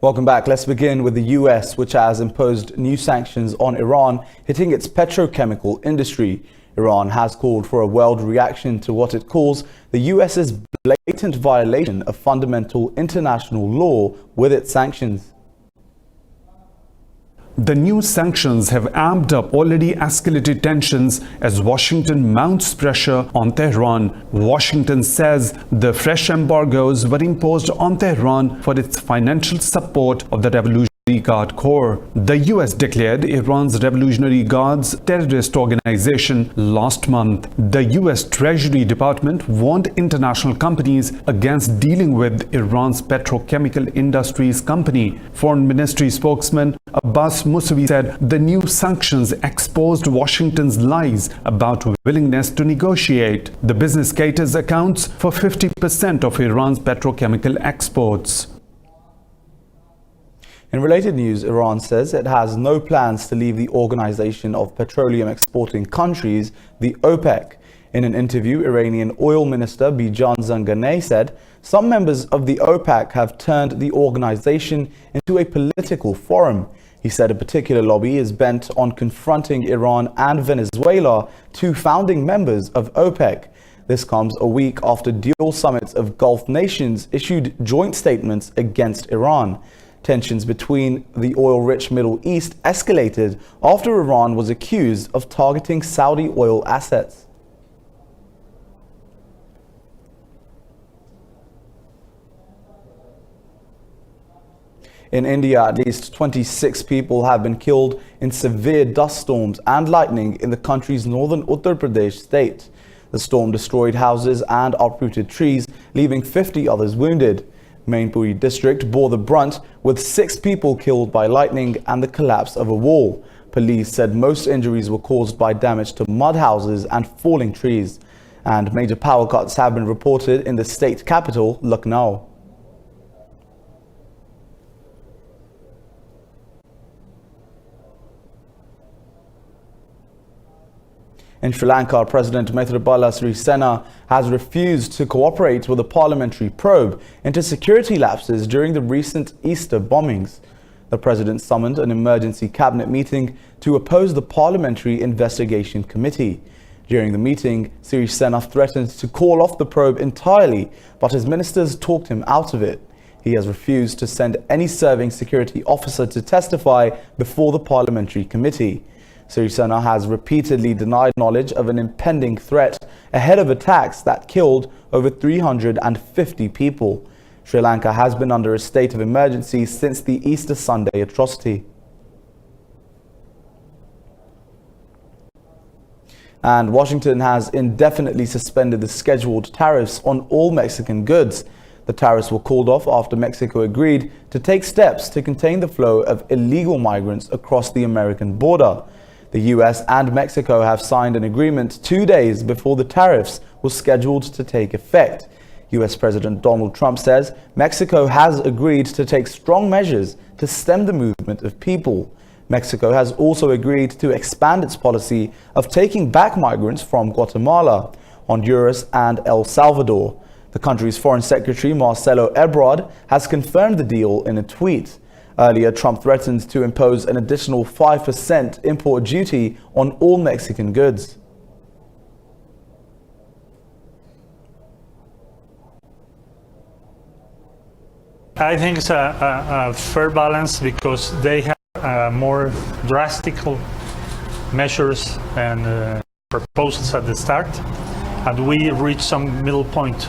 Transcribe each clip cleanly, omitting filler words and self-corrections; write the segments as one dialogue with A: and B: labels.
A: Welcome back. Let's begin with the US, which has imposed new sanctions on Iran, hitting its petrochemical industry. Iran has called for a world reaction to what it calls the US's blatant violation of fundamental international law with its sanctions.
B: The new sanctions have amped up already escalated tensions as Washington mounts pressure on Tehran. Washington says the fresh embargoes were imposed on Tehran for its financial support of the Revolutionary Guard Corps. The US declared Iran's Revolutionary Guards terrorist organization last month. The US Treasury Department warned international companies against dealing with Iran's petrochemical industries company. Foreign Ministry spokesman Abbas Mousavi said the new sanctions exposed Washington's lies about willingness to negotiate. The business caters accounts for 50% of Iran's petrochemical exports.
A: In related news, Iran says it has no plans to leave the Organization of Petroleum Exporting Countries, the OPEC. In an interview, Iranian Oil Minister Bijan Zanganeh said some members of the OPEC have turned the organization into a political forum. He said a particular lobby is bent on confronting Iran and Venezuela, two founding members of OPEC. This comes a week after dual summits of Gulf nations issued joint statements against Iran. Tensions between the oil-rich Middle East escalated after Iran was accused of targeting Saudi oil assets. In India, at least 26 people have been killed in severe dust storms and lightning in the country's northern Uttar Pradesh state. The storm destroyed houses and uprooted trees, leaving 50 others wounded. Mainpuri district bore the brunt, with 6 people killed by lightning and the collapse of a wall. Police said most injuries were caused by damage to mud houses and falling trees. And major power cuts have been reported in the state capital, Lucknow. In Sri Lanka, President Maithripala Sirisena has refused to cooperate with a parliamentary probe into security lapses during the recent Easter bombings. The president summoned an emergency cabinet meeting to oppose the Parliamentary Investigation Committee. During the meeting, Sirisena threatened to call off the probe entirely, but his ministers talked him out of it. He has refused to send any serving security officer to testify before the parliamentary committee. Sirisena has repeatedly denied knowledge of an impending threat ahead of attacks that killed over 350 people. Sri Lanka has been under a state of emergency since the Easter Sunday atrocity. And Washington has indefinitely suspended the scheduled tariffs on all Mexican goods. The tariffs were called off after Mexico agreed to take steps to contain the flow of illegal migrants across the American border. The US and Mexico have signed an agreement 2 days before the tariffs were scheduled to take effect. US President Donald Trump says Mexico has agreed to take strong measures to stem the movement of people. Mexico has also agreed to expand its policy of taking back migrants from Guatemala, Honduras, and El Salvador. The country's Foreign Secretary Marcelo Ebrard has confirmed the deal in a tweet. Earlier, Trump threatened to impose an additional 5% import duty on all Mexican goods.
C: I think it's a fair balance because they have more drastic measures and proposals at the start, and we reach some middle point.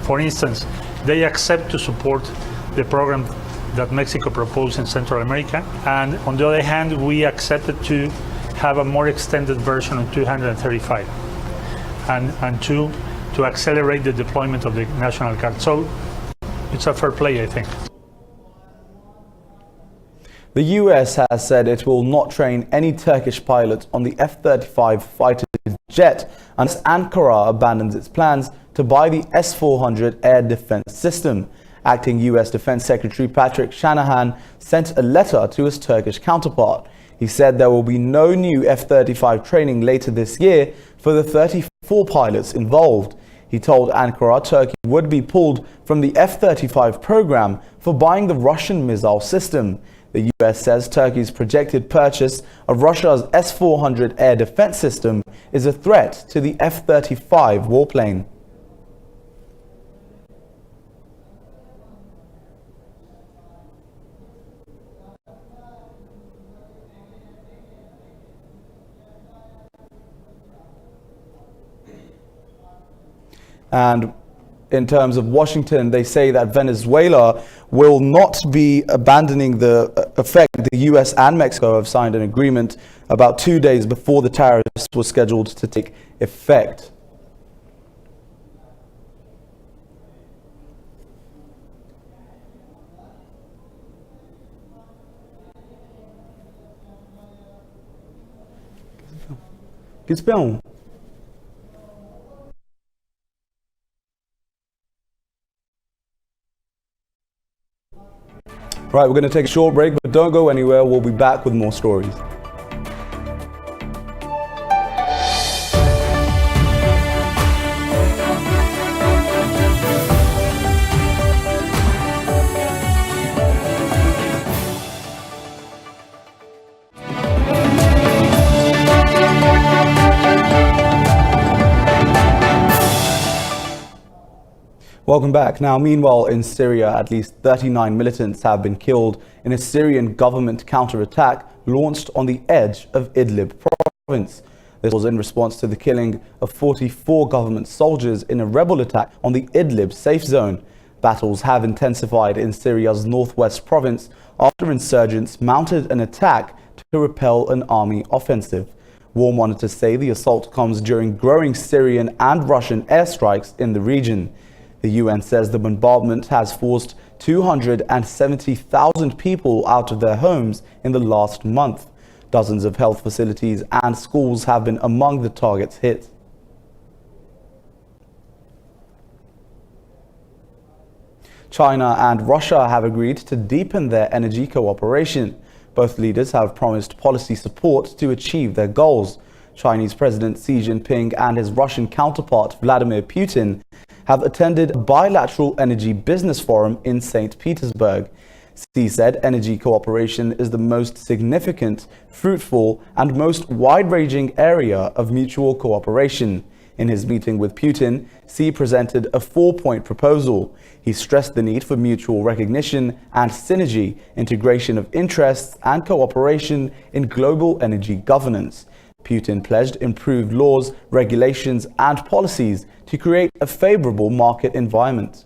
C: For instance, they accept to support the program that Mexico proposed in Central America, and on the other hand, we accepted to have a more extended version of 235 and to accelerate the deployment of the National Guard. So it's a fair play, I think.
A: The US has said it will not train any Turkish pilots on the F-35 fighter jet unless Ankara abandons its plans to buy the S-400 air defense system. Acting US Defense Secretary Patrick Shanahan sent a letter to his Turkish counterpart. He said there will be no new F-35 training later this year for the 34 pilots involved. He told Ankara Turkey would be pulled from the F-35 program for buying the Russian missile system. The US says Turkey's projected purchase of Russia's S-400 air defense system is a threat to the F-35 warplane. And in terms of Washington, they say that Venezuela will not be abandoning the effect. The US and Mexico have signed an agreement about 2 days before the tariffs were scheduled to take effect. Right, we're going to take a short break, but don't go anywhere. We'll be back with more stories. Welcome back. Now, meanwhile, in Syria, at least 39 militants have been killed in a Syrian government counterattack launched on the edge of Idlib province. This was in response to the killing of 44 government soldiers in a rebel attack on the Idlib safe zone. Battles have intensified in Syria's northwest province after insurgents mounted an attack to repel an army offensive. War monitors say the assault comes during growing Syrian and Russian airstrikes in the region. The UN says the bombardment has forced 270,000 people out of their homes in the last month. Dozens of health facilities and schools have been among the targets hit. China and Russia have agreed to deepen their energy cooperation. Both leaders have promised policy support to achieve their goals. Chinese President Xi Jinping and his Russian counterpart Vladimir Putin have attended a bilateral energy business forum in St. Petersburg. Xi said energy cooperation is the most significant, fruitful, and most wide-ranging area of mutual cooperation. In his meeting with Putin, Xi presented a 4-point proposal. He stressed the need for mutual recognition and synergy, integration of interests, and cooperation in global energy governance. Putin pledged improved laws, regulations, and policies to create a favorable market environment.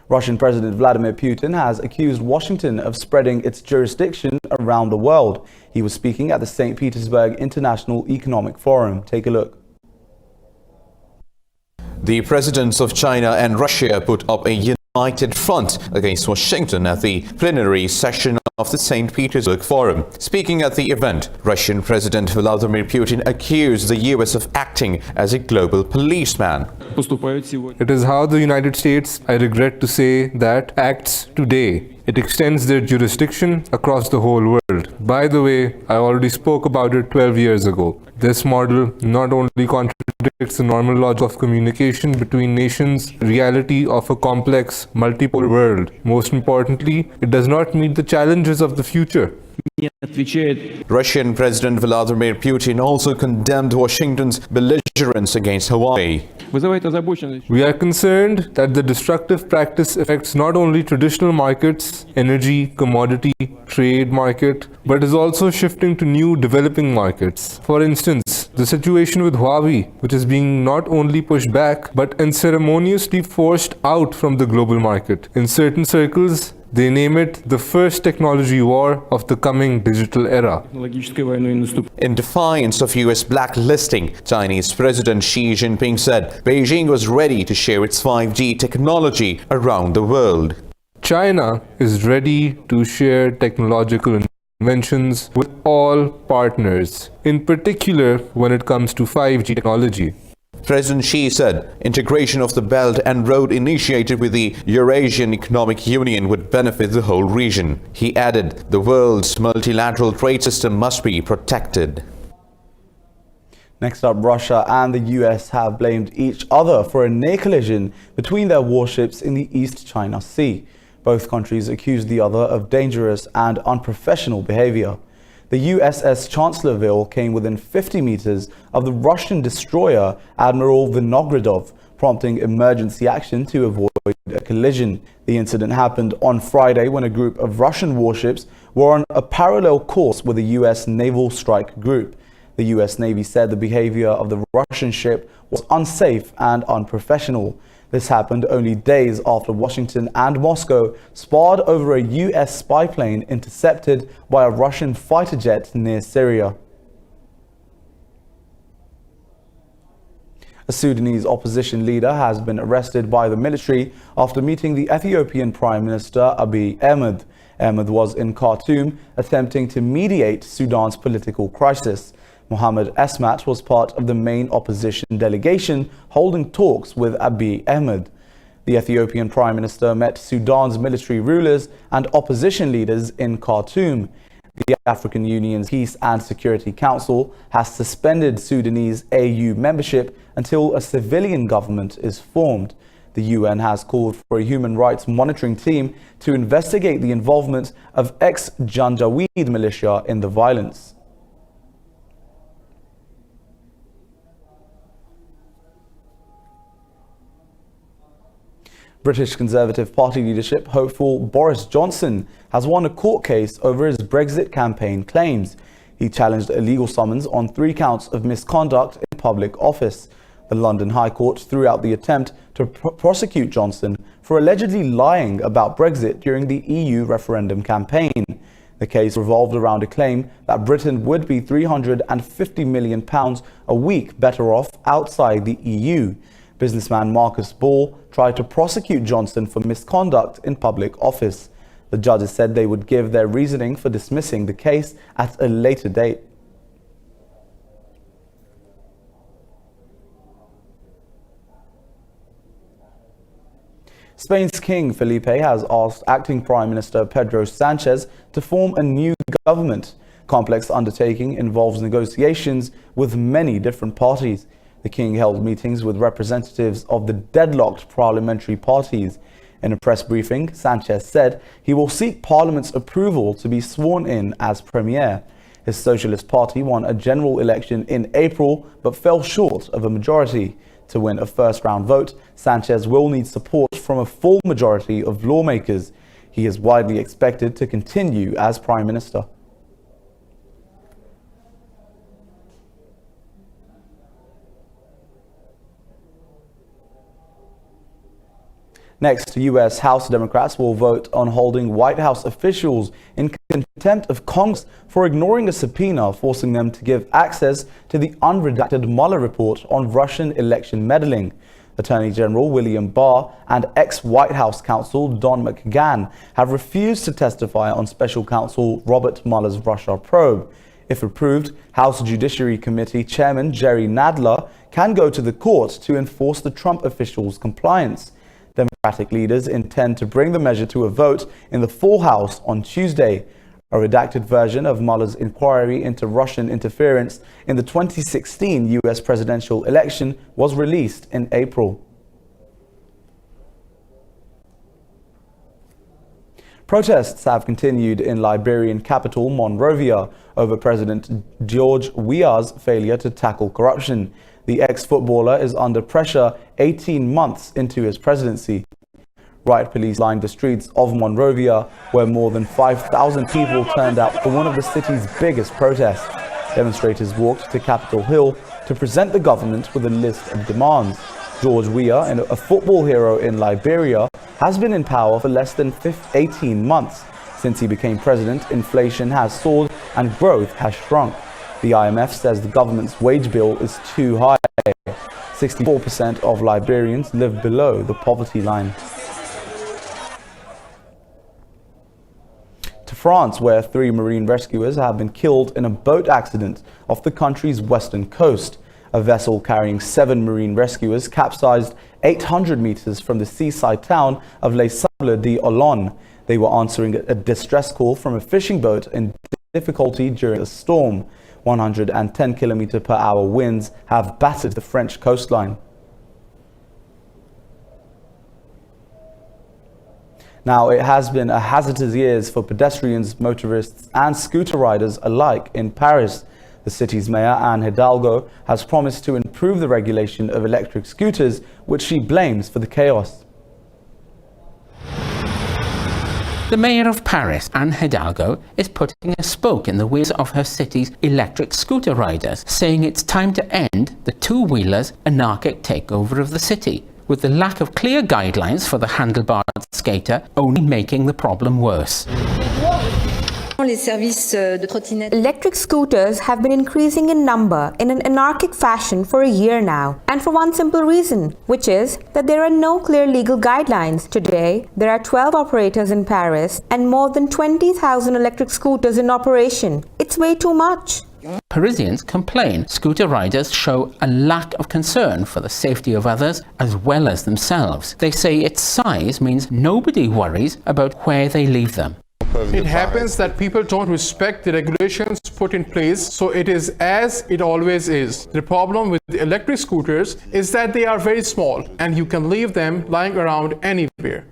A: Russian President Vladimir Putin has accused Washington of spreading its jurisdiction around the world. He was speaking at the St. Petersburg International Economic Forum. Take a look.
D: The presidents of China and Russia put up a united front against Washington at the plenary session of the St. Petersburg Forum. Speaking at the event, Russian President Vladimir Putin accused the US of acting as a global policeman.
E: It is how the United States, I regret to say, that acts today. It extends their jurisdiction across the whole world. By the way, I already spoke about it 12 years ago. This model not only contradicts the normal laws of communication between nations, reality of a complex, multipolar world. Most importantly, it does not meet the challenges of the future.
D: Russian President Vladimir Putin also condemned Washington's belligerence against Hawaii.
E: We are concerned that the destructive practice affects not only traditional markets, energy, commodity, trade market, but is also shifting to new developing markets. For instance, the situation with Huawei, which is being not only pushed back, but unceremoniously forced out from the global market. In certain circles, they name it the first technology war of the coming digital era.
D: In defiance of US blacklisting, Chinese President Xi Jinping said Beijing was ready to share its 5G technology around the world.
E: China is ready to share technological inventions with all partners, in particular when it comes to 5G technology.
D: President Xi said integration of the Belt and Road initiative with the Eurasian Economic Union would benefit the whole region. He added, the world's multilateral trade system must be protected.
A: Next up, Russia and the US have blamed each other for a near collision between their warships in the East China Sea. Both countries accused the other of dangerous and unprofessional behavior. The USS Chancellorsville came within 50 meters of the Russian destroyer Admiral Vinogradov, prompting emergency action to avoid a collision. The incident happened on Friday when a group of Russian warships were on a parallel course with a US naval strike group. The US Navy said the behavior of the Russian ship was unsafe and unprofessional. This happened only days after Washington and Moscow sparred over a US spy plane intercepted by a Russian fighter jet near Syria. A Sudanese opposition leader has been arrested by the military after meeting the Ethiopian Prime Minister Abiy Ahmed. Ahmed was in Khartoum attempting to mediate Sudan's political crisis. Mohammed Esmat was part of the main opposition delegation holding talks with Abiy Ahmed. The Ethiopian Prime Minister met Sudan's military rulers and opposition leaders in Khartoum. The African Union's Peace and Security Council has suspended Sudanese AU membership until a civilian government is formed. The UN has called for a human rights monitoring team to investigate the involvement of ex-Janjaweed militia in the violence. British Conservative Party leadership hopeful Boris Johnson has won a court case over his Brexit campaign claims. He challenged a legal summons on 3 counts of misconduct in public office. The London High Court threw out the attempt to prosecute Johnson for allegedly lying about Brexit during the EU referendum campaign. The case revolved around a claim that Britain would be £350 million a week better off outside the EU. Businessman Marcus Ball tried to prosecute Johnson for misconduct in public office. The judges said they would give their reasoning for dismissing the case at a later date. Spain's King Felipe has asked acting Prime Minister Pedro Sanchez to form a new government. Complex undertaking involves negotiations with many different parties. The king held meetings with representatives of the deadlocked parliamentary parties. In a press briefing, Sanchez said he will seek Parliament's approval to be sworn in as premier. His Socialist Party won a general election in April but fell short of a majority. To win a first-round vote, Sanchez will need support from a full majority of lawmakers. He is widely expected to continue as Prime Minister. Next, U.S. House Democrats will vote on holding White House officials in contempt of Congress for ignoring a subpoena forcing them to give access to the unredacted Mueller report on Russian election meddling. Attorney General William Barr and ex-White House counsel Don McGahn have refused to testify on Special Counsel Robert Mueller's Russia probe. If approved, House Judiciary Committee Chairman Jerry Nadler can go to the court to enforce the Trump officials' compliance. Democratic leaders intend to bring the measure to a vote in the full House on Tuesday. A redacted version of Mueller's inquiry into Russian interference in the 2016 U.S. presidential election was released in April. Protests have continued in Liberian capital Monrovia over President George Weah's failure to tackle corruption. The ex-footballer is under pressure 18 months into his presidency. Riot police lined the streets of Monrovia, where more than 5,000 people turned out for one of the city's biggest protests. Demonstrators walked to Capitol Hill to present the government with a list of demands. George Weah, a football hero in Liberia, has been in power for less than 18 months. Since he became president, inflation has soared and growth has shrunk. The IMF says the government's wage bill is too high. 64% of Liberians live below the poverty line. To France, where 3 marine rescuers have been killed in a boat accident off the country's western coast. A vessel carrying 7 marine rescuers capsized 800 meters from the seaside town of Les Sables d'Olonne. They were answering a distress call from a fishing boat in difficulty during a storm. 110 km/h winds have battered the French coastline. Now, it has been a hazardous years for pedestrians, motorists and scooter riders alike in Paris. The city's mayor, Anne Hidalgo, has promised to improve the regulation of electric scooters, which she blames for the chaos.
F: The mayor of Paris, Anne Hidalgo, is putting a spoke in the wheels of her city's electric scooter riders, saying it's time to end the two-wheelers' anarchic takeover of the city, with the lack of clear guidelines for the handlebar skater only making the problem worse.
G: Electric scooters have been increasing in number in an anarchic fashion for a year now, and for one simple reason, which is that there are no clear legal guidelines. Today, there are 12 operators in Paris and more than 20,000 electric scooters in operation. It's way too much.
F: Parisians complain scooter riders show a lack of concern for the safety of others as well as themselves. They say its size means nobody worries about where they leave them.
H: It happens that people don't respect the regulations put in place, so it is as it always is. The problem with the electric scooters is that they are very small and you can leave them lying around anywhere.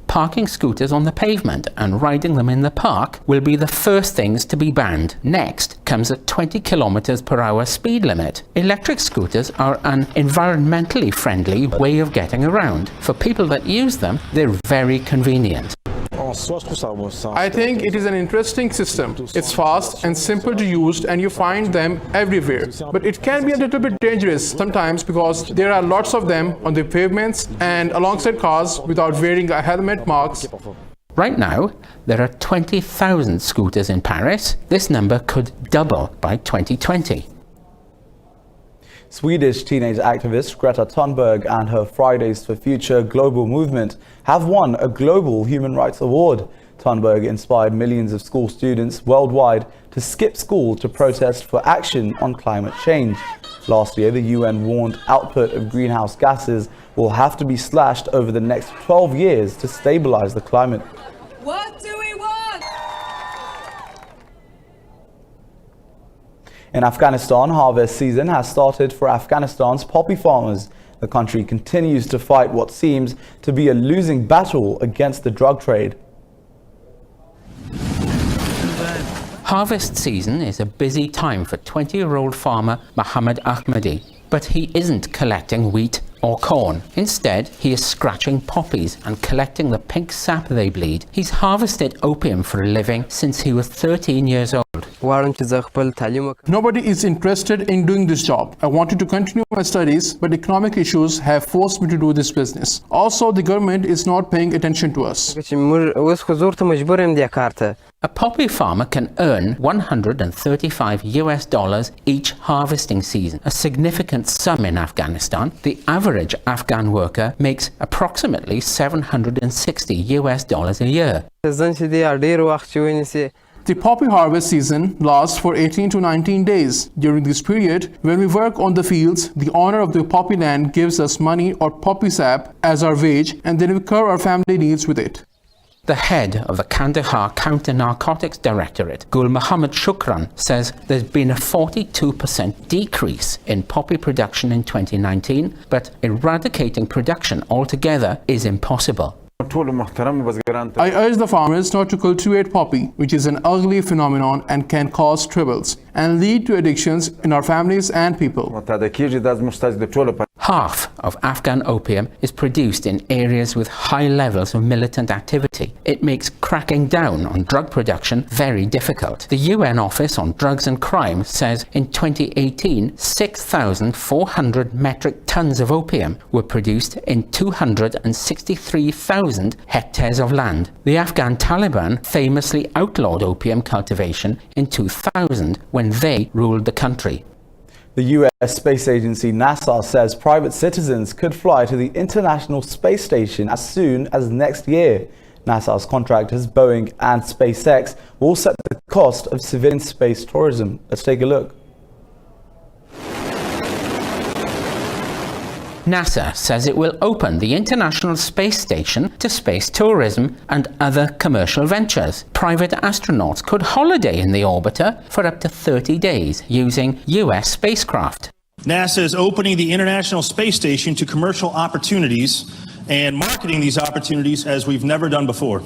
F: Parking scooters on the pavement and riding them in the park will be the first things to be banned. Next comes a 20 km/h speed limit. Electric scooters are an environmentally friendly way of getting around. For people that use them, they're very convenient.
H: I think it is an interesting system. It's fast and simple to use and you find them everywhere. But it can be a little bit dangerous sometimes because there are lots of them on the pavements and alongside cars without wearing a helmet marks.
F: Right now, there are 20,000 scooters in Paris. This number could double by 2020.
A: Swedish teenage activist Greta Thunberg and her Fridays for Future global movement have won a global human rights award. Thunberg inspired millions of school students worldwide to skip school to protest for action on climate change. Last year, the UN warned output of greenhouse gases will have to be slashed over the next 12 years to stabilize the climate.
I: What do we want?
A: In Afghanistan, harvest season has started for Afghanistan's poppy farmers. The country continues to fight what seems to be a losing battle against the drug trade.
F: Harvest season is a busy time for 20-year-old farmer Mohammed Ahmadi, but he isn't collecting wheat or corn. Instead, he is scratching poppies and collecting the pink sap they bleed. He's harvested opium for a living since he was 13 years old.
H: Nobody is interested in doing this job. I wanted to continue my studies, but economic issues have forced me to do this business. Also, the government is not paying attention to us.
F: A poppy farmer can earn $135 each harvesting season, a significant sum in Afghanistan. The average Afghan worker makes approximately $760 a year.
H: The poppy harvest season lasts for 18 to 19 days. During this period, when we work on the fields, the owner of the poppy land gives us money or poppy sap as our wage, and then we cover our family needs with it.
F: The head of the Kandahar Counter-Narcotics Directorate, Gul Muhammad Shukran, says there's been a 42% decrease in poppy production in 2019, but eradicating production altogether is impossible.
H: I urge the farmers not to cultivate poppy, which is an ugly phenomenon and can cause troubles and lead to addictions in our families and people.
F: Half of Afghan opium is produced in areas with high levels of militant activity. It makes cracking down on drug production very difficult. The UN Office on Drugs and Crime says in 2018, 6,400 metric tons of opium were produced in 263,000 hectares of land. The Afghan Taliban famously outlawed opium cultivation in 2000 when they ruled the country.
A: The US space agency NASA says private citizens could fly to the International Space Station as soon as next year. NASA's contractors, Boeing and SpaceX, will set the cost of civilian space tourism. Let's take a look.
F: NASA says it will open the International Space Station to space tourism and other commercial ventures. Private astronauts could holiday in the orbiter for up to 30 days using US spacecraft.
J: NASA is opening the International Space Station to commercial opportunities and marketing these opportunities as we've never done before.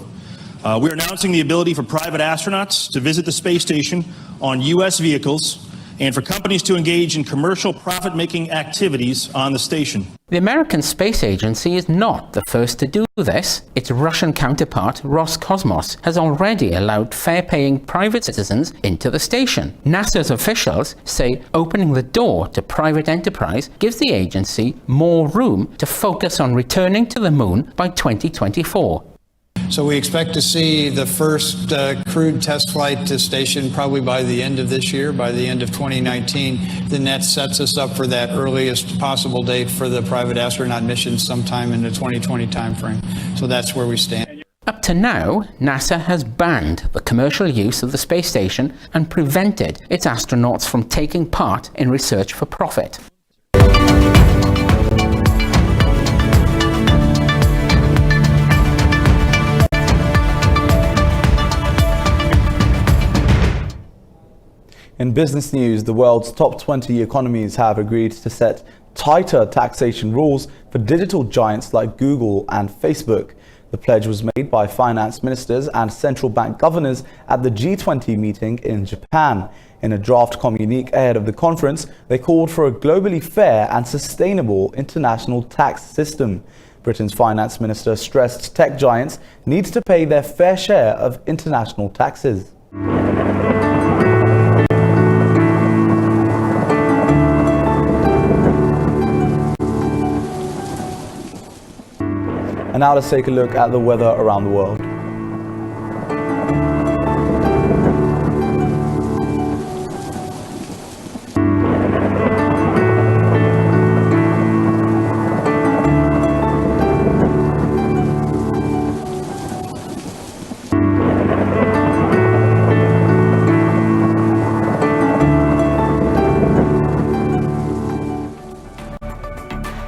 J: We're announcing the ability for private astronauts to visit the space station on U.S. vehicles and for companies to engage in commercial profit-making activities on the station.
F: The American Space Agency is not the first to do this. Its Russian counterpart, Roscosmos, has already allowed fare-paying private citizens into the station. NASA's officials say opening the door to private enterprise gives the agency more room to focus on returning to the moon by 2024.
K: So we expect to see the first crewed test flight to station probably by the end of this year, by the end of 2019. Then that sets us up for that earliest possible date for the private astronaut mission sometime in the 2020 timeframe. So that's where we stand.
F: Up to now, NASA has banned the commercial use of the space station and prevented its astronauts from taking part in research for profit.
A: In business news, the world's top 20 economies have agreed to set tighter taxation rules for digital giants like Google and Facebook. The pledge was made by finance ministers and central bank governors at the G20 meeting in Japan. In a draft communique ahead of the conference, they called for a globally fair and sustainable international tax system. Britain's finance minister stressed tech giants need to pay their fair share of international taxes. And now let's take a look at the weather around the world.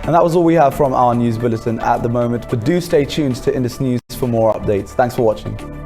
A: And that was all we have from our news bulletin at the moment, but do stay tuned to Indus News for more updates. Thanks for watching.